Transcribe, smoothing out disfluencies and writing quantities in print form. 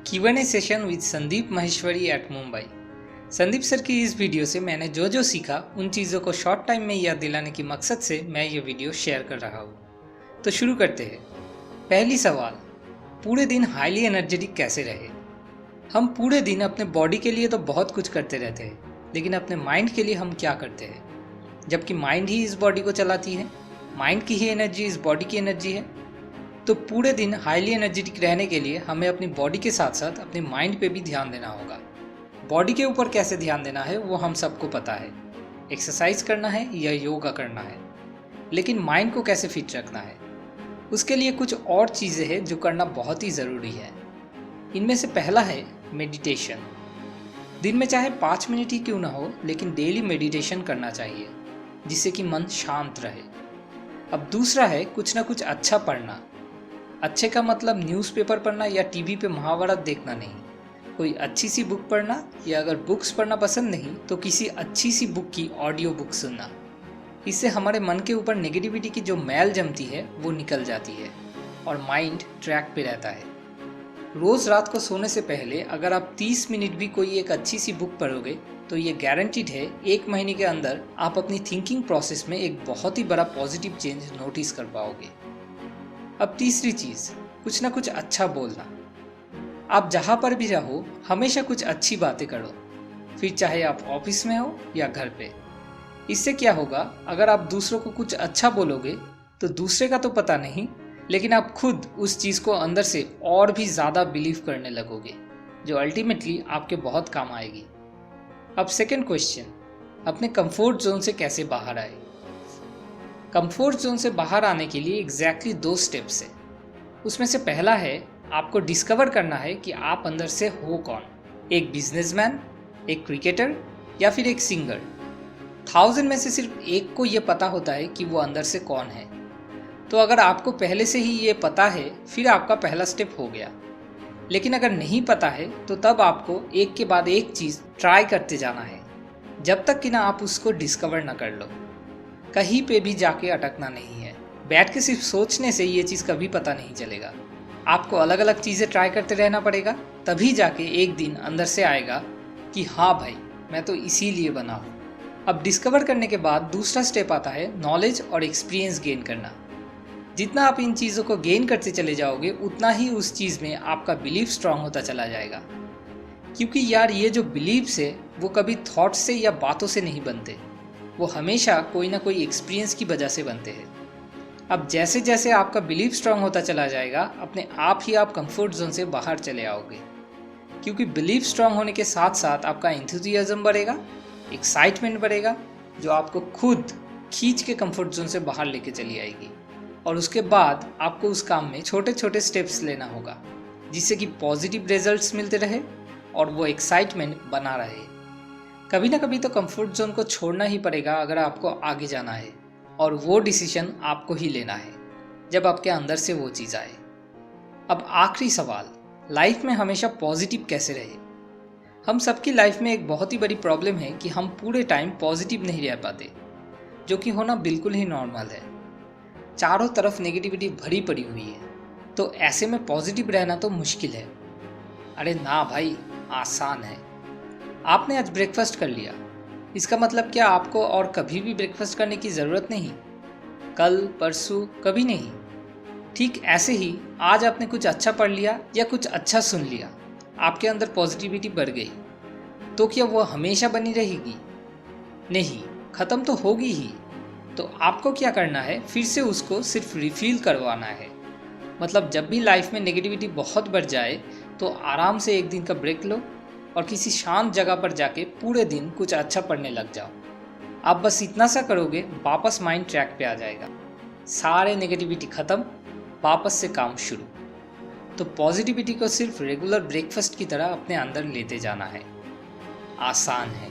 Q&A session with Sandeep Maheshwari at Mumbai. Sandeep sir की इस video से मैंने जो जो सीखा उन चीज़ों को शॉर्ट टाइम में याद दिलाने की मकसद से मैं ये वीडियो शेयर कर रहा हूँ। तो शुरू करते हैं। पहली सवाल, पूरे दिन हाईली एनर्जेटिक कैसे रहे। हम पूरे दिन अपने बॉडी के लिए तो बहुत कुछ करते रहते हैं, लेकिन अपने माइंड के लिए हम क्या करते हैं, जबकि माइंड ही इस बॉडी को चलाती है। माइंड की ही एनर्जी इस बॉडी की एनर्जी है। तो पूरे दिन हाईली एनर्जेटिक रहने के लिए हमें अपनी बॉडी के साथ साथ अपने माइंड पे भी ध्यान देना होगा। बॉडी के ऊपर कैसे ध्यान देना है वो हम सबको पता है, एक्सरसाइज करना है या योगा करना है। लेकिन माइंड को कैसे फिट रखना है, उसके लिए कुछ और चीज़ें हैं जो करना बहुत ही ज़रूरी है। इनमें से पहला है मेडिटेशन। दिन में चाहे 5 मिनट ही क्यों ना हो, लेकिन डेली मेडिटेशन करना चाहिए, जिससे कि मन शांत रहे। अब दूसरा है कुछ ना कुछ अच्छा पढ़ना। अच्छे का मतलब न्यूज़पेपर पढ़ना या टीवी पे महाभारत देखना नहीं। कोई अच्छी सी बुक पढ़ना, या अगर बुक्स पढ़ना पसंद नहीं तो किसी अच्छी सी बुक की ऑडियो बुक सुनना। इससे हमारे मन के ऊपर नेगेटिविटी की जो मैल जमती है वो निकल जाती है और माइंड ट्रैक पे रहता है। रोज़ रात को सोने से पहले अगर आप 30 मिनट भी कोई एक अच्छी सी बुक पढ़ोगे तो ये गारंटीड है 1 महीने के अंदर आप अपनी थिंकिंग प्रोसेस में एक बहुत ही बड़ा पॉजिटिव चेंज नोटिस कर पाओगे। अब तीसरी चीज़, कुछ ना कुछ अच्छा बोलना। आप जहाँ पर भी रहो हमेशा कुछ अच्छी बातें करो, फिर चाहे आप ऑफिस में हो या घर पे। इससे क्या होगा, अगर आप दूसरों को कुछ अच्छा बोलोगे तो दूसरे का तो पता नहीं, लेकिन आप खुद उस चीज़ को अंदर से और भी ज़्यादा बिलीव करने लगोगे, जो अल्टीमेटली आपके बहुत काम आएगी। अब सेकेंड क्वेश्चन, अपने कंफर्ट जोन से कैसे बाहर आए। कंफर्ट जोन से बाहर आने के लिए एग्जैक्टली 2 स्टेप्स है। उसमें से पहला है आपको डिस्कवर करना है कि आप अंदर से हो कौन। एक बिजनेसमैन, एक क्रिकेटर या फिर एक सिंगर। 1000 में से सिर्फ एक को ये पता होता है कि वो अंदर से कौन है। तो अगर आपको पहले से ही ये पता है फिर आपका पहला स्टेप हो गया। लेकिन अगर नहीं पता है तो तब आपको एक के बाद एक चीज़ ट्राई करते जाना है, जब तक कि ना आप उसको डिस्कवर ना कर लो। कहीं पे भी जाके अटकना नहीं है। बैठ के सिर्फ सोचने से ये चीज़ कभी पता नहीं चलेगा। आपको अलग अलग चीज़ें ट्राई करते रहना पड़ेगा, तभी जाके एक दिन अंदर से आएगा कि हाँ भाई, मैं तो इसीलिए बना हूँ। अब डिस्कवर करने के बाद दूसरा स्टेप आता है नॉलेज और एक्सपीरियंस गेन करना। जितना आप इन चीज़ों को गेन करते चले जाओगे उतना ही उस चीज़ में आपका बिलीफ स्ट्रांग होता चला जाएगा। क्योंकि यार ये जो बिलीव्स है वो कभी थॉट्स से या बातों से नहीं बनते, वो हमेशा कोई ना कोई एक्सपीरियंस की वजह से बनते हैं। अब जैसे जैसे आपका बिलीफ स्ट्रांग होता चला जाएगा, अपने आप ही आप कंफर्ट जोन से बाहर चले आओगे। क्योंकि बिलीफ स्ट्रांग होने के साथ साथ आपका एंथुसियाज्म बढ़ेगा, एक्साइटमेंट बढ़ेगा, जो आपको खुद खींच के कंफर्ट जोन से बाहर लेके चली आएगी। और उसके बाद आपको उस काम में छोटे छोटे स्टेप्स लेना होगा, जिससे कि पॉजिटिव रिजल्ट्स मिलते रहे और वो एक्साइटमेंट बना रहे। कभी ना कभी तो कंफर्ट जोन को छोड़ना ही पड़ेगा अगर आपको आगे जाना है, और वो डिसीजन आपको ही लेना है जब आपके अंदर से वो चीज़ आए। अब आखिरी सवाल, लाइफ में हमेशा पॉजिटिव कैसे रहे। हम सबकी लाइफ में एक बहुत ही बड़ी प्रॉब्लम है कि हम पूरे टाइम पॉजिटिव नहीं रह पाते, जो कि होना बिल्कुल ही नॉर्मल है। चारों तरफ नेगेटिविटी भरी पड़ी हुई है, तो ऐसे में पॉजिटिव रहना तो मुश्किल है। अरे ना भाई, आसान है। आपने आज ब्रेकफास्ट कर लिया, इसका मतलब क्या आपको और कभी भी ब्रेकफास्ट करने की ज़रूरत नहीं? कल, परसों, कभी नहीं। ठीक ऐसे ही आज आपने कुछ अच्छा पढ़ लिया या कुछ अच्छा सुन लिया, आपके अंदर पॉजिटिविटी बढ़ गई, तो क्या वो हमेशा बनी रहेगी? नहीं, ख़त्म तो होगी ही। तो आपको क्या करना है, फिर से उसको सिर्फ रिफिल करवाना है। मतलब जब भी लाइफ में नेगेटिविटी बहुत बढ़ जाए तो आराम से एक दिन का ब्रेक लो और किसी शांत जगह पर जाके पूरे दिन कुछ अच्छा पढ़ने लग जाओ। आप बस इतना सा करोगे, वापस माइंड ट्रैक पे आ जाएगा। सारे नेगेटिविटी ख़त्म, वापस से काम शुरू। तो पॉजिटिविटी को सिर्फ रेगुलर ब्रेकफास्ट की तरह अपने अंदर लेते जाना है। आसान है।